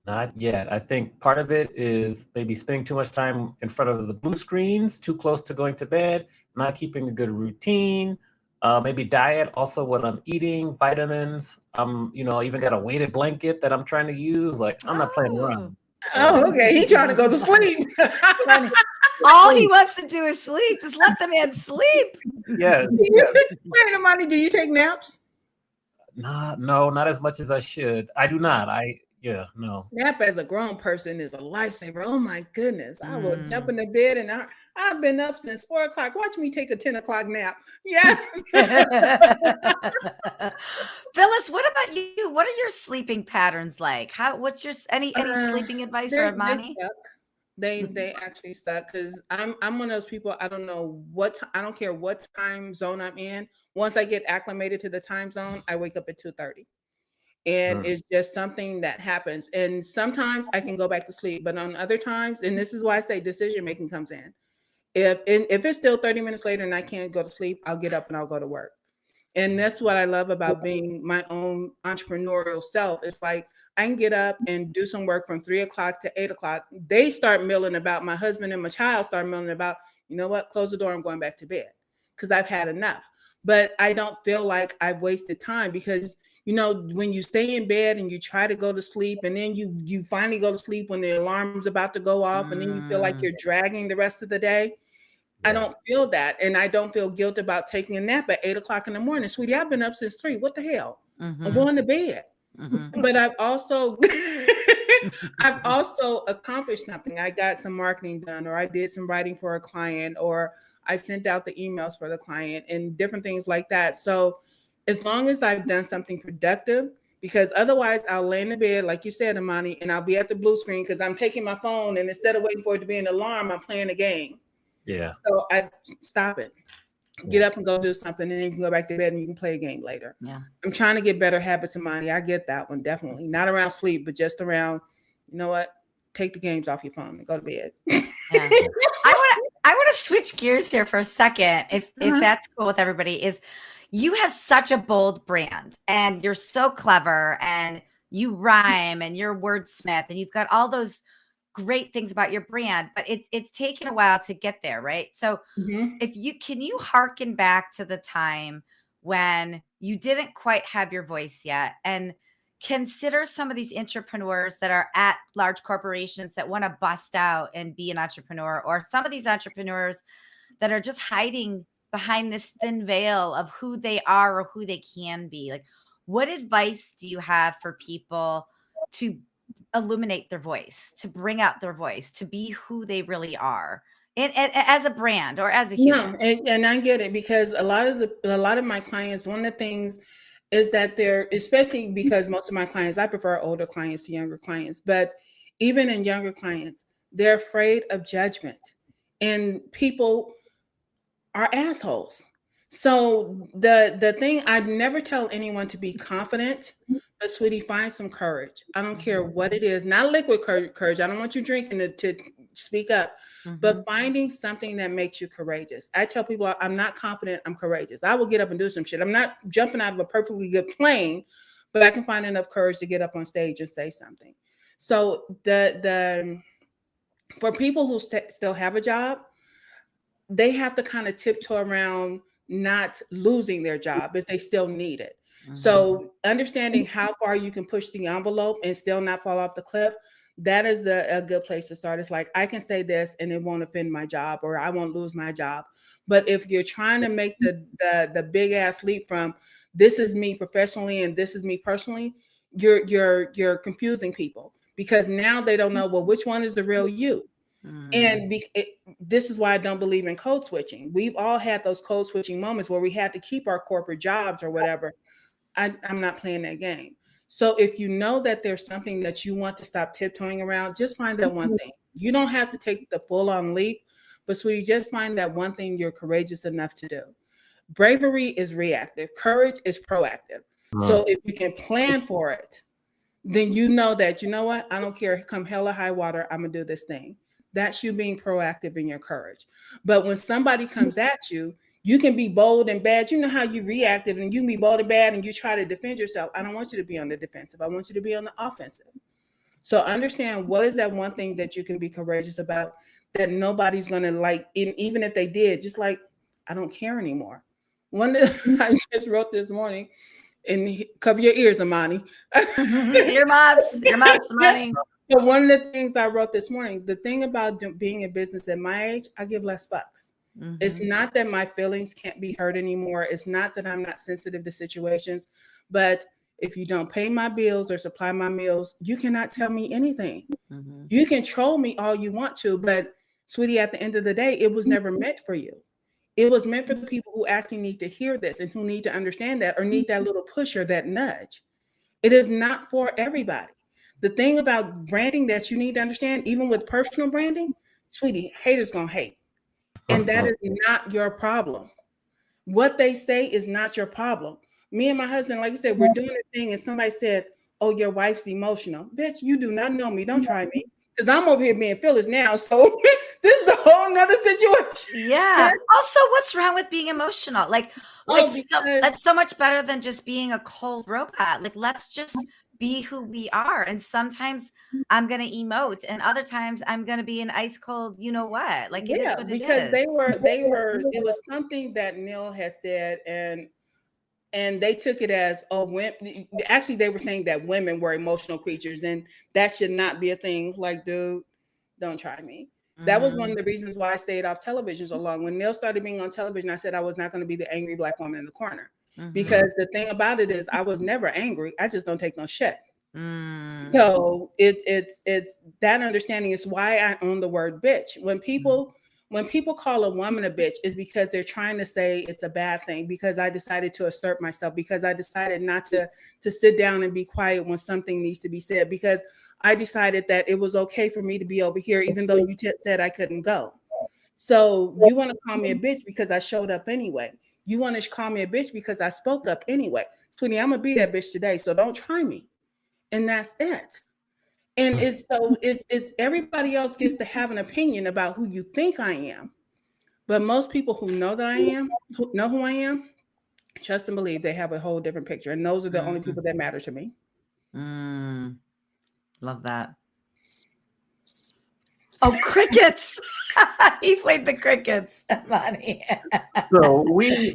Not yet. I think part of it is maybe spending too much time in front of the blue screens, too close to going to bed, not keeping a good routine. Maybe diet, also what I'm eating, vitamins. Even got a weighted blanket that I'm trying to use. Like I'm not playing around. Oh, okay. He's trying to go to sleep. All he wants to do is sleep. Just let the man sleep. Yes. Wait, Amani, do you take naps? No, not as much as I should. I do not. No. Nap as a grown person is a lifesaver. Oh my goodness. I will jump in the bed, and I've been up since 4 o'clock. Watch me take a 10 o'clock nap. Yes. Phyllis, what about you? What are your sleeping patterns like? What's your any sleeping advice for Amani? They actually suck because I'm one of those people. I don't know I don't care what time zone I'm in. Once I get acclimated to the time zone, I wake up at 2:30. And it's just something that happens. And sometimes I can go back to sleep, but on other times, and this is why I say decision making comes in. If it's still 30 minutes later and I can't go to sleep, I'll get up and I'll go to work. And that's what I love about being my own entrepreneurial self. It's like I can get up and do some work from 3 o'clock to 8 o'clock. They start milling about, my husband and my child start milling about, you know what, close the door, I'm going back to bed because I've had enough. But I don't feel like I've wasted time because when you stay in bed and you try to go to sleep and then you finally go to sleep when the alarm's about to go off and then you feel like you're dragging the rest of the day. Yeah. I don't feel that. And I don't feel guilt about taking a nap at 8 o'clock in the morning. Sweetie, I've been up since 3. What the hell? I'm going to bed. But I've also accomplished something. I got some marketing done, or I did some writing for a client, or I sent out the emails for the client and different things like that. So as long as I've done something productive, because otherwise I'll lay in the bed, like you said, Amani, and I'll be at the blue screen because I'm taking my phone, and instead of waiting for it to be an alarm, I'm playing a game. Yeah. So I stop it. Get up and go do something, and then you can go back to bed and you can play a game later. Yeah. I'm trying to get better habits, Amani. I get that one, definitely. Not around sleep, but just around, you know what? Take the games off your phone and go to bed. Yeah. I want to switch gears here for a second, if that's cool with everybody. Is you have such a bold brand and you're so clever and you rhyme and you're wordsmith and you've got all those great things about your brand, but it's taken a while to get there, right? So can you hearken back to the time when you didn't quite have your voice yet and consider some of these entrepreneurs that are at large corporations that want to bust out and be an entrepreneur, or some of these entrepreneurs that are just hiding behind this thin veil of who they are or who they can be? Like, what advice do you have for people to illuminate their voice, to bring out their voice, to be who they really are, and as a brand or as a human. No, and I get it, because a lot of my clients, one of the things is that they're, especially because most of my clients, I prefer older clients to younger clients, but even in younger clients, they're afraid of judgment, and people are assholes. So the thing, I'd never tell anyone to be confident, but sweetie, find some courage. I don't care what it is, not liquid courage. I don't want you drinking to speak up, but finding something that makes you courageous. I tell people, I'm not confident, I'm courageous. I will get up and do some shit. I'm not jumping out of a perfectly good plane, but I can find enough courage to get up on stage and say something. So the for people who still have a job, they have to kind of tiptoe around not losing their job if they still need it. So understanding how far you can push the envelope and still not fall off the cliff, that is a good place to start. It's like, I can say this and it won't offend my job, or I won't lose my job. But if you're trying to make the big ass leap from this is me professionally and this is me personally, you're confusing people, because now they don't know, well, which one is the real you? And this is why I don't believe in code switching. We've all had those code switching moments where we had to keep our corporate jobs or whatever. I'm not playing that game. So if you know that there's something that you want to stop tiptoeing around, just find that one thing. You don't have to take the full on leap, but sweetie, just find that one thing you're courageous enough to do. Bravery is reactive. Courage is proactive. So if you can plan for it, then you know that, you know what? I don't care. Come hell or high water, I'm going to do this thing. That's you being proactive in your courage. But when somebody comes at you, you can be bold and bad. You know how you reactive, and you can be bold and bad and you try to defend yourself. I don't want you to be on the defensive. I want you to be on the offensive. So understand, what is that one thing that you can be courageous about that nobody's going to like, even if they did, just like, I don't care anymore. One that I just wrote this morning, and cover your ears, Amani. Earmuffs, Amani. So one of the things I wrote this morning, the thing about being in business at my age, I give less fucks. It's not that my feelings can't be hurt anymore. It's not that I'm not sensitive to situations, but if you don't pay my bills or supply my meals, you cannot tell me anything. You can troll me all you want to, but sweetie, at the end of the day, it was never meant for you. It was meant for the people who actually need to hear this and who need to understand that, or need that little push or that nudge. It is not for everybody. The thing about branding that you need to understand, even with personal branding, sweetie, haters gonna hate. And that is not your problem. What they say is not your problem. Me and my husband, like I said, we're doing a thing and somebody said, oh, your wife's emotional. Bitch, you do not know me. Don't try me. Because I'm over here being Phyllis now. So this is a whole nother situation. Yeah. Also, what's wrong with being emotional? Like, that's so much better than just being a cold robot. Like, let's just be who we are. And sometimes I'm going to emote, and other times I'm going to be an ice cold, you know what? Like, it is what it is. Because they were, it was something that Neil has said, and they took it as, oh, women, actually they were saying that women were emotional creatures, and that should not be a thing. Like, dude, don't try me. That was one of the reasons why I stayed off television so long. When Neil started being on television, I said I was not going to be the angry Black woman in the corner. Because the thing about it is, I was never angry. I just don't take no shit. So it's that understanding is why I own the word bitch. When people call a woman a bitch, it's because they're trying to say it's a bad thing, because I decided to assert myself, because I decided not to sit down and be quiet when something needs to be said, because I decided that it was okay for me to be over here, even though you said I couldn't go. So you want to call me a bitch because I showed up anyway. You want to call me a bitch because I spoke up anyway. Sweetie, I'm going to be that bitch today, so don't try me. And that's it. And it's everybody else gets to have an opinion about who you think I am. But most people who know that I am, who know who I am, trust and believe they have a whole different picture. And those are the only people that matter to me. Love that. Oh, crickets. He played the crickets, Money. So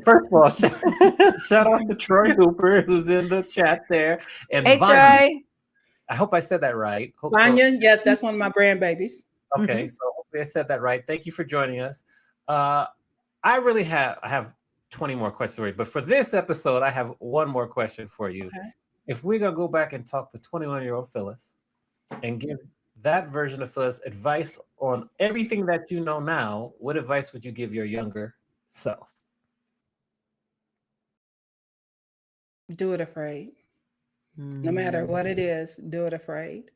first of all, shout out to Troy Hooper, who's in the chat there. And hey, Troy. I hope I said that right. Vanya, yes, that's one of my brand babies. Okay, so hopefully I said that right. Thank you for joining us. I have 20 more questions for you, but for this episode, I have one more question for you. Okay. If we're going to go back and talk to 21-year-old Phyllis, and give that version of Phyllis advice on everything that you know now, what advice would you give your younger self? Do it afraid. No matter what it is, do it afraid.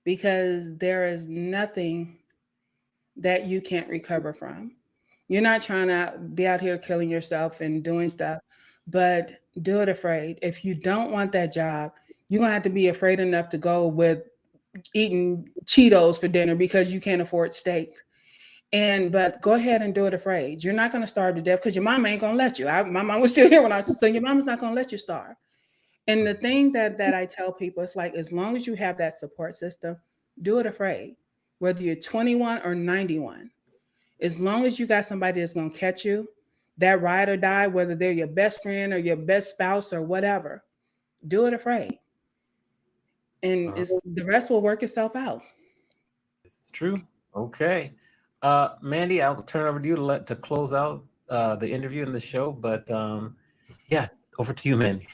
Because there is nothing that you can't recover from. You're not trying to be out here killing yourself and doing stuff, but do it afraid. If you don't want that job, you're going to have to be afraid enough to go with eating Cheetos for dinner because you can't afford steak. But go ahead and do it afraid. You're not going to starve to death because your mom ain't going to let you. My mom was still here when I was saying your mom's not going to let you starve. And the thing that I tell people, it's like, as long as you have that support system, do it afraid. Whether you're 21 or 91, as long as you got somebody that's going to catch you, that ride or die, whether they're your best friend or your best spouse or whatever, do it afraid. And the rest will work itself out. This is true. Okay. Mandy, I'll turn over to you to close out the interview and the show. But yeah, over to you, Mandy.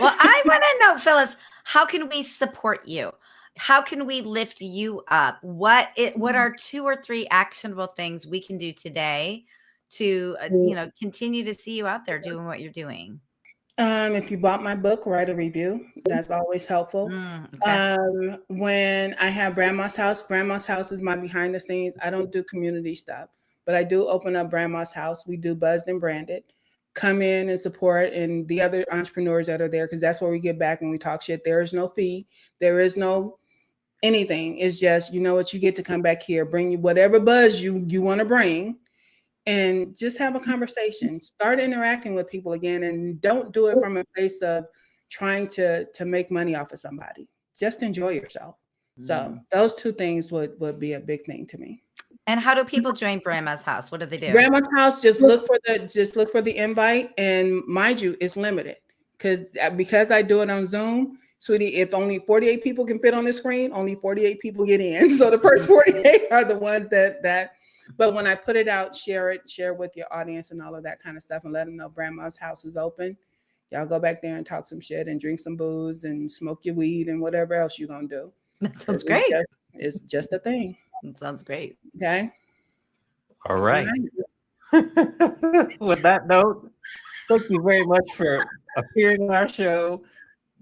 Well, I want to know, Phyllis, how can we support you? How can we lift you up? What are 2 or 3 actionable things we can do today to continue to see you out there doing what you're doing? If you bought my book, write a review. That's always helpful. Okay. When I have Brandma's House is my behind the scenes. I don't do community stuff, but I do open up Brandma's House. We do Buzzed and Branded. Come in and support and the other entrepreneurs that are there, because that's where we get back and we talk shit. There is no fee. There is no anything. It's just, you know what, you get to come back here, bring you whatever buzz you want to bring, and just have a conversation. Start interacting with people again, and don't do it from a place of trying to make money off of somebody. Just enjoy yourself. So those 2 things would be a big thing to me. And how do people join Brandma's House? What do they do? Brandma's House, just look for the invite, and mind you, it's limited because I do it on Zoom, sweetie. If only 48 people can fit on the screen, only 48 people get in. So the first 48 are the ones that. But when I put it out, share with your audience and all of that kind of stuff, and let them know Brandma's House is open. Y'all go back there and talk some shit and drink some booze and smoke your weed and whatever else you're gonna do. That sounds great. It's just a thing. It sounds great. Okay. All right. With that note, thank you very much for appearing on our show,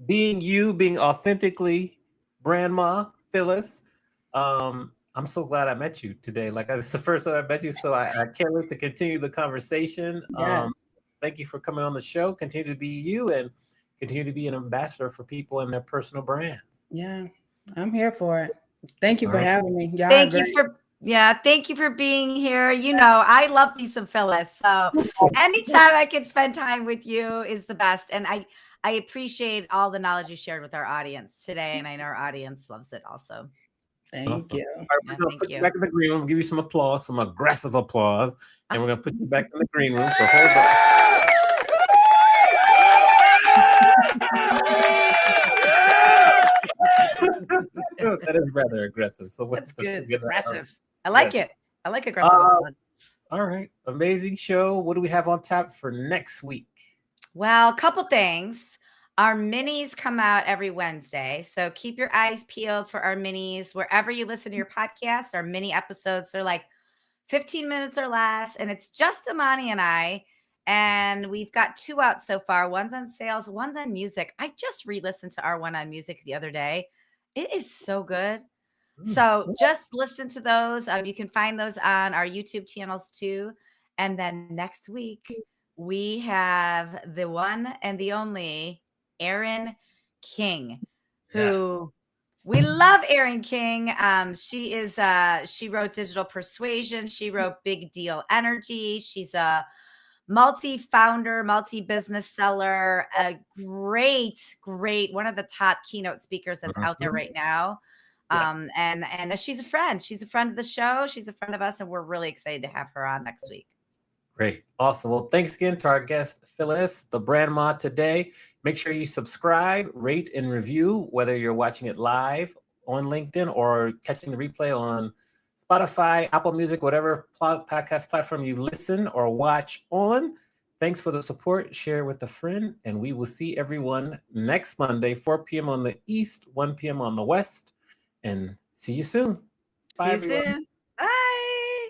being authentically Brandma, Phyllis. I'm so glad I met you today. Like, it's the first time I met you, so I can't wait to continue the conversation. Yes. Thank you for coming on the show. Continue to be you and continue to be an ambassador for people and their personal brands. Yeah, I'm here for it. Thank you for having me. Y'all thank you for being here. I love me some Phyllis. So anytime I can spend time with you is the best. And I appreciate all the knowledge you shared with our audience today. And I know our audience loves it also. Thank you. All right, we're going to put you back in the green room, give you some applause, some aggressive applause. And we're going to put you back in the green room. So hold on. That is rather aggressive. So that's good. It's aggressive. I like it. I like aggressive. All right. Amazing show. What do we have on tap for next week? Well, a couple things. Our minis come out every Wednesday. So keep your eyes peeled for our minis. Wherever you listen to your podcast, our mini episodes, they're like 15 minutes or less. And it's just Amani and I. And we've got 2 out so far. One's on sales, one's on music. I just re-listened to our one on music the other day. It is so good. So just listen to those. You can find those on our YouTube channels too. And then next week, we have the one and the only Erin King, who we love. Erin King. She wrote Digital Persuasion. She wrote Big Deal Energy. She's a multi-founder, multi-business seller, a great, one of the top keynote speakers that's out there right now. And she's a friend. She's a friend of the show. She's a friend of us, and we're really excited to have her on next week. Great. Awesome. Well, thanks again to our guest, Phyllis, the Brandma today. Make sure you subscribe, rate, and review, whether you're watching it live on LinkedIn or catching the replay on Spotify, Apple Music, whatever podcast platform you listen or watch on. Thanks for the support. Share with a friend, and we will see everyone next Monday, 4 p.m. on the East, 1 p.m. on the West. and see you soon. See Bye, you everyone. soon. Bye.